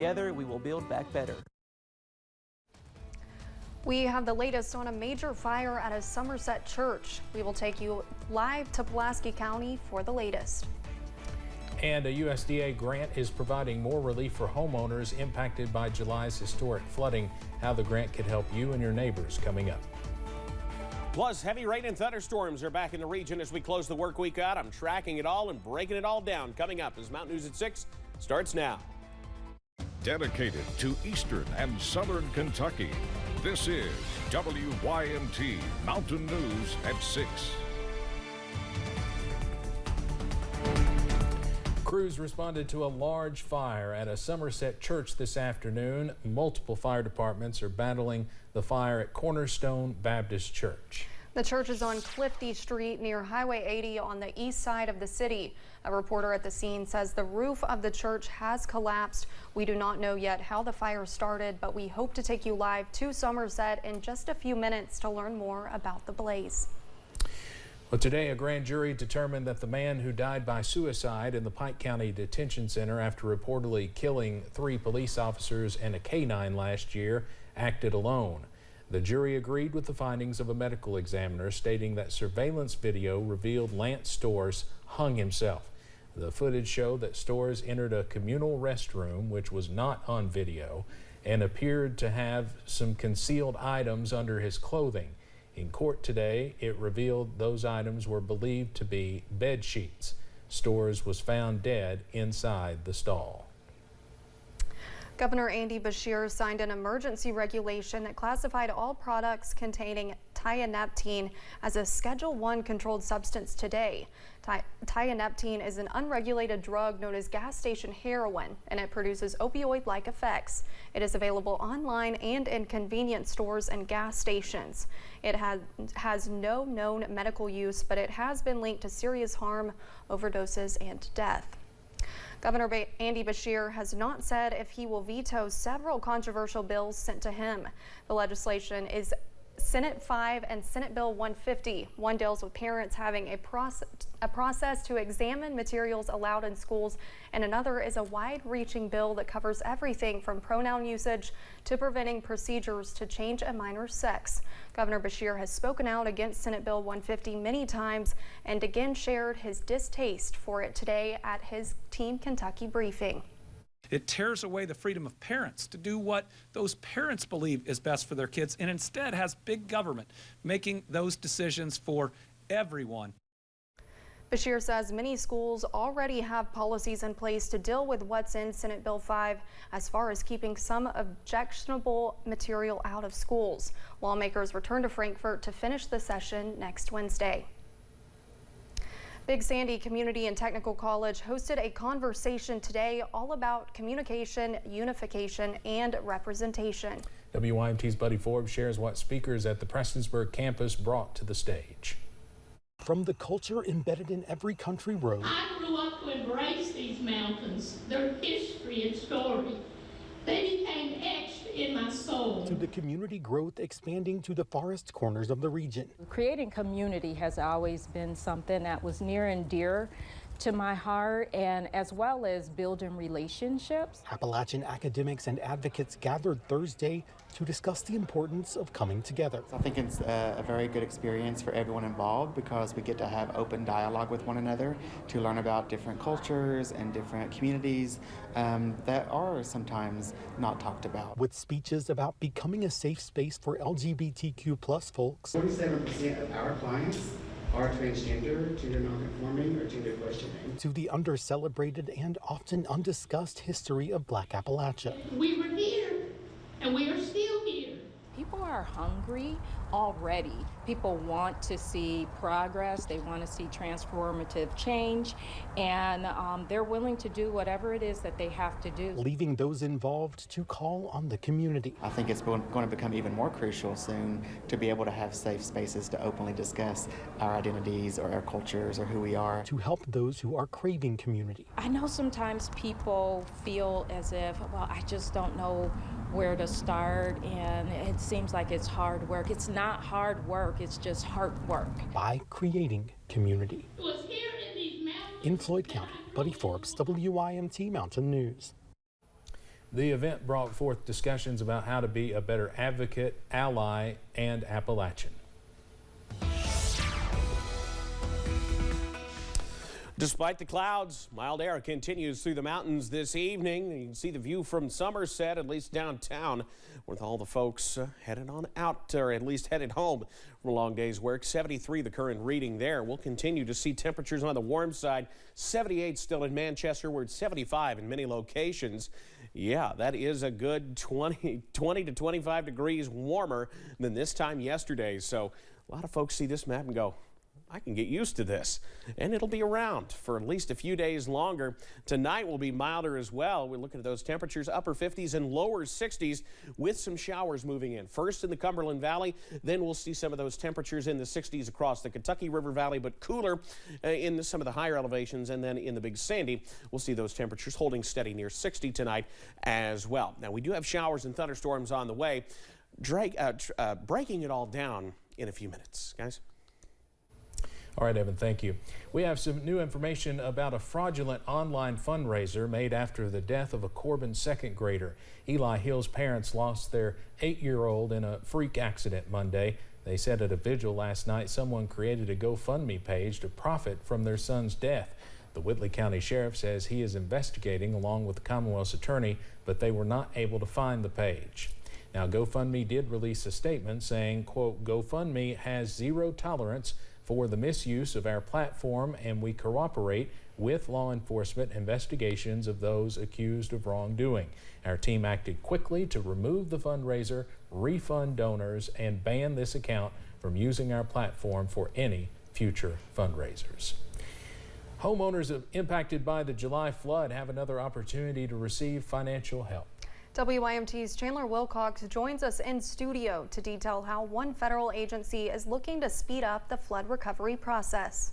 Together, we will build back better. We have the latest on a major fire at a Somerset church. We will take you live to Pulaski County for the latest. And a USDA grant is providing more relief for homeowners impacted by July's historic flooding. How the grant could help you and your neighbors coming up. Plus, heavy rain and thunderstorms are back in the region as we close the work week out. I'm tracking it all and breaking it all down coming up as Mountain News at 6 starts now. Dedicated to Eastern and Southern Kentucky, this is WYMT Mountain News at 6. Crews responded to a large fire at a Somerset church this afternoon. Multiple fire departments are battling the fire at Cornerstone Baptist Church. The church is on Clifty Street near Highway 80 on the east side of the city. A reporter at the scene says the roof of the church has collapsed. We do not know yet how the fire started, but we hope to take you live to Somerset in just a few minutes to learn more about the blaze. Well, today a grand jury determined that the man who died by suicide in the Pike County Detention Center after reportedly killing 3 police officers and a canine last year acted alone. The jury agreed with the findings of a medical examiner stating that surveillance video revealed Lance Storrs hung himself. The footage showed that Storrs entered a communal restroom, which was not on video, and appeared to have some concealed items under his clothing. In court today, it revealed those items were believed to be bed sheets. Storrs was found dead inside the stall. Governor Andy Beshear signed an emergency regulation that classified all products containing tianeptine as a Schedule I controlled substance today. Tianeptine is an unregulated drug known as gas station heroin, and it produces opioid-like effects. It is available online and in convenience stores and gas stations. It has no known medical use, but it has been linked to serious harm, overdoses, and death. Governor Andy Beshear has not said if he will veto several controversial bills sent to him. The legislation is Senate 5 and Senate Bill 150. One deals with parents having a process to examine materials allowed in schools, and another is a wide-reaching bill that covers everything from pronoun usage to preventing procedures to change a minor's sex. Governor Beshear has spoken out against Senate Bill 150 many times and again shared his distaste for it today at his Team Kentucky briefing. It tears away the freedom of parents to do what those parents believe is best for their kids, and instead has big government making those decisions for everyone. Beshear says many schools already have policies in place to deal with what's in Senate Bill 5 as far as keeping some objectionable material out of schools. Lawmakers return to Frankfort to finish the session next Wednesday. Big Sandy Community and Technical College hosted a conversation today all about communication, unification, and representation. WYMT's Buddy Forbes shares what speakers at the Prestonsburg campus brought to the stage. From the culture embedded in every country road. I grew up to embrace these mountains, their history and story. They became etched in my soul. To the community growth expanding to the forest corners of the region. Creating community has always been something that was near and dear to my heart, and as well as building relationships. Appalachian academics and advocates gathered Thursday to discuss the importance of coming together. I think it's a very good experience for everyone involved because we get to have open dialogue with one another to learn about different cultures and different communities that are sometimes not talked about. With speeches about becoming a safe space for LGBTQ+ folks. 47% of our clients are transgender, gender nonconforming, or gender questioning. To the under-celebrated and often undiscussed history of Black Appalachia. We were here, and we are still here. People are hungry already. People want to see progress. They want to see transformative change, and they're willing to do whatever it is that they have to do. Leaving those involved to call on the community. I think it's going to become even more crucial soon to be able to have safe spaces to openly discuss our identities or our cultures or who we are. To help those who are craving community. I know sometimes people feel as if, well, I just don't know where to start, and it seems like it's hard work. It's not hard work, it's just hard work. By creating community. In Floyd County, Buddy Forbes, WYMT Mountain News. The event brought forth discussions about how to be a better advocate, ally, and Appalachian. Despite the clouds, mild air continues through the mountains this evening. You can see the view from Somerset, at least downtown, with all the folks headed on out, or at least headed home from a long day's work. 73 the current reading there. We'll continue to see temperatures on the warm side. 78 still in Manchester. We're at 75 in many locations. Yeah, that is a good 20 to 25 degrees warmer than this time yesterday. So a lot of folks see this map and go, I can get used to this, and it'll be around for at least a few days longer. Tonight will be milder as well. We're looking at those temperatures, upper 50s and lower 60s, with some showers moving in. First in the Cumberland Valley, then we'll see some of those temperatures in the 60s across the Kentucky River Valley, but cooler in some of the higher elevations. And then in the Big Sandy, we'll see those temperatures holding steady near 60 tonight as well. Now, we do have showers and thunderstorms on the way. Breaking it all down in a few minutes, guys. All right, Evan, thank you. We have some new information about a fraudulent online fundraiser made after the death of a Corbin second grader. Eli Hill's parents lost their 8-year-old in a freak accident Monday. They said at a vigil last night someone created a GoFundMe page to profit from their son's death. The Whitley County Sheriff says he is investigating along with the Commonwealth's attorney, but they were not able to find the page. Now, GoFundMe did release a statement saying, quote, GoFundMe has zero tolerance for the misuse of our platform, and we cooperate with law enforcement investigations of those accused of wrongdoing. Our team acted quickly to remove the fundraiser, refund donors, and ban this account from using our platform for any future fundraisers. Homeowners impacted by the July flood have another opportunity to receive financial help. WYMT's Chandler Wilcox joins us in studio to detail how one federal agency is looking to speed up the flood recovery process.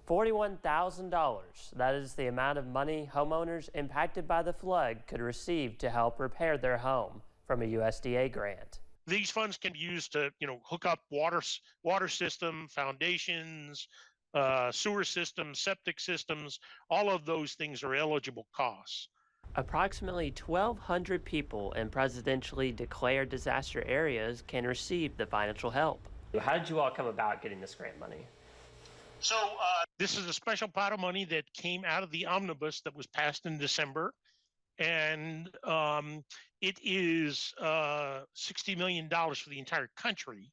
$41,000. That is the amount of money homeowners impacted by the flood could receive to help repair their home from a USDA grant. These funds can be used to, hook up water system, foundations, sewer systems, septic systems. All of those things are eligible costs. Approximately 1,200 people in presidentially declared disaster areas can receive the financial help. How did you all come about getting this grant money? So this is a special pot of money that came out of the omnibus that was passed in December. And it is $60 million for the entire country.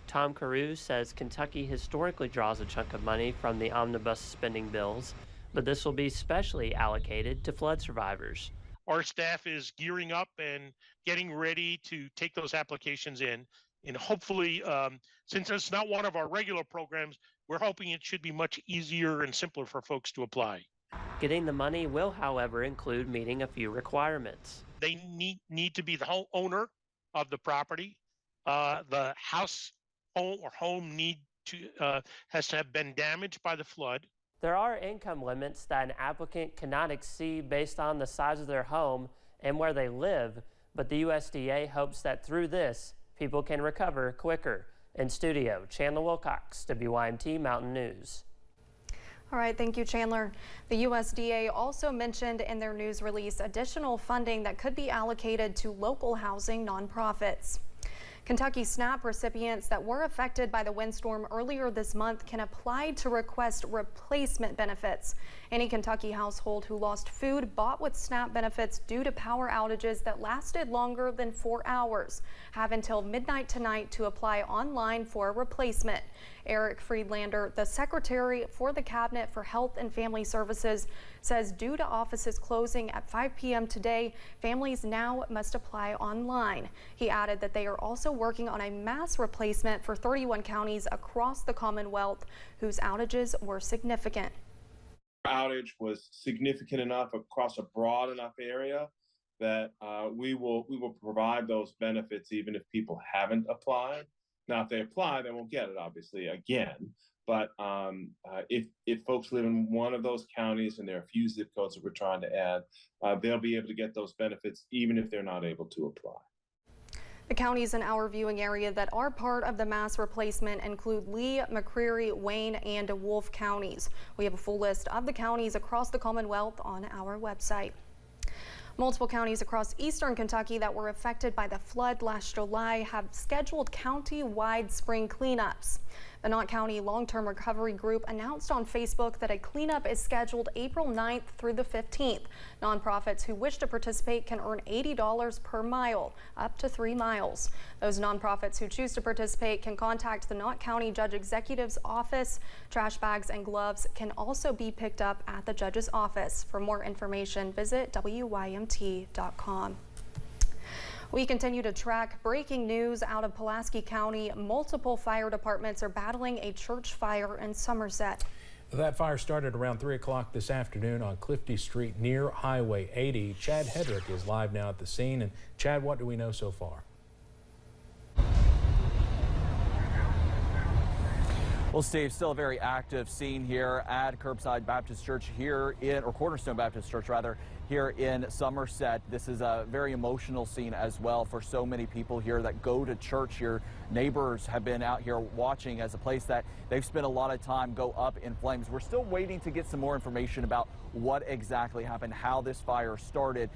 Tom Carew says Kentucky historically draws a chunk of money from the omnibus spending bills, but this will be specially allocated to flood survivors. Our staff is gearing up and getting ready to take those applications in. And hopefully, since it's not one of our regular programs, we're hoping it should be much easier and simpler for folks to apply. Getting the money will, however, include meeting a few requirements. They need to be the owner of the property. The house home has to have been damaged by the flood. There are income limits that an applicant cannot exceed based on the size of their home and where they live, but the USDA hopes that through this, people can recover quicker. In studio, Chandler Wilcox, WYMT Mountain News. All right, thank you, Chandler. The USDA also mentioned in their news release additional funding that could be allocated to local housing nonprofits. Kentucky SNAP recipients that were affected by the windstorm earlier this month can apply to request replacement benefits. Any Kentucky household who lost food bought with SNAP benefits due to power outages that lasted longer than 4 hours have until midnight tonight to apply online for a replacement. Eric Friedlander, the Secretary for the Cabinet for Health and Family Services, says due to offices closing at 5 p.m. today, families now must apply online. He added that they are also working on a mass replacement for 31 counties across the Commonwealth whose outages were significant. Outage was significant enough across a broad enough area that we will provide those benefits even if people haven't applied. Now, if they apply, they won't get it, obviously, again. But if folks live in one of those counties, and there are a few zip codes that we're trying to add, they'll be able to get those benefits even if they're not able to apply. The counties in our viewing area that are part of the mass replacement include Lee, McCreary, Wayne, and Wolfe counties. We have a full list of the counties across the Commonwealth on our website. Multiple counties across eastern Kentucky that were affected by the flood last July have scheduled county-wide spring cleanups. The Knott County Long-Term Recovery Group announced on Facebook that a cleanup is scheduled April 9th through the 15th. Nonprofits who wish to participate can earn $80 per mile, up to 3 miles. Those nonprofits who choose to participate can contact the Knott County Judge Executive's office. Trash bags and gloves can also be picked up at the judge's office. For more information, visit WYMT.com. We continue to track breaking news out of Pulaski County. Multiple fire departments are battling a church fire in Somerset. That fire started around 3 o'clock this afternoon on Clifty Street near Highway 80. Chad Hedrick is live now at the scene. And Chad, what do we know so far? Well, Steve, still a very active scene here at Curbside Baptist Church or Cornerstone Baptist Church rather, here in Somerset. This is a very emotional scene as well for so many people here that go to church here. Neighbors have been out here watching as a place that they've spent a lot of time go up in flames. We're still waiting to get some more information about what exactly happened, how this fire started.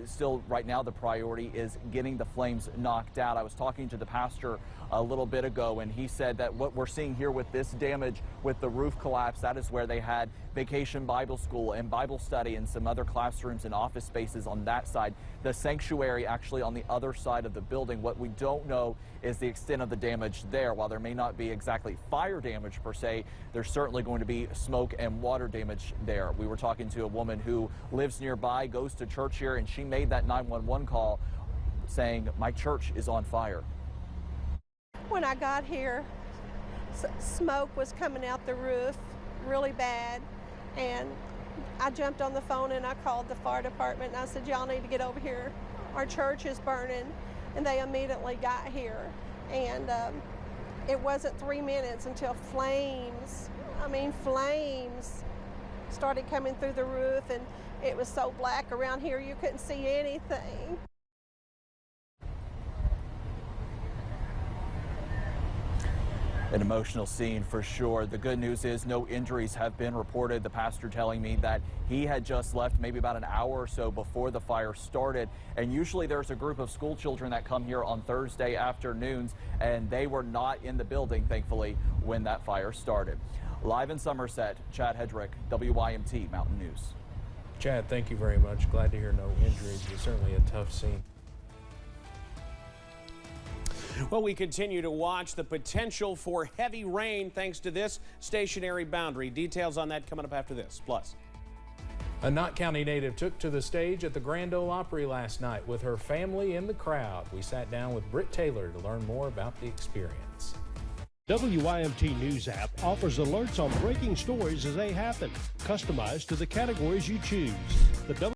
Still right now the priority is getting the flames knocked out. I was talking to the pastor a little bit ago, and he said that what we're seeing here with this damage, with the roof collapse, that is where they had Vacation Bible School and Bible study and some other classrooms and office spaces on that side. The sanctuary actually on the other side of the building. What we don't know is the extent of the damage there. While there may not be exactly fire damage per se, there's certainly going to be smoke and water damage there. We were talking to a woman who lives nearby, goes to church here, and she made that 911 call saying, "My church is on fire." When I got here, smoke was coming out the roof really bad, and I jumped on the phone and I called the fire department and I said, "Y'all need to get over here. Our church is burning." And they immediately got here, and it wasn't 3 minutes until flames started coming through the roof, and it was so black around here you couldn't see anything. An emotional scene for sure. The good news is no injuries have been reported. The pastor telling me that he had just left maybe about an hour or so before the fire started. And usually there's a group of school children that come here on Thursday afternoons, and they were not in the building, thankfully, when that fire started. Live in Somerset, Chad Hedrick, WYMT Mountain News. Chad, thank you very much. Glad to hear no injuries. It's certainly a tough scene. Well, we continue to watch the potential for heavy rain thanks to this stationary boundary. Details on that coming up after this. Plus, a Knott County native took to the stage at the Grand Ole Opry last night with her family in the crowd. We sat down with Britt Taylor to learn more about the experience. WYMT News app offers alerts on breaking stories as they happen, customized to the categories you choose. The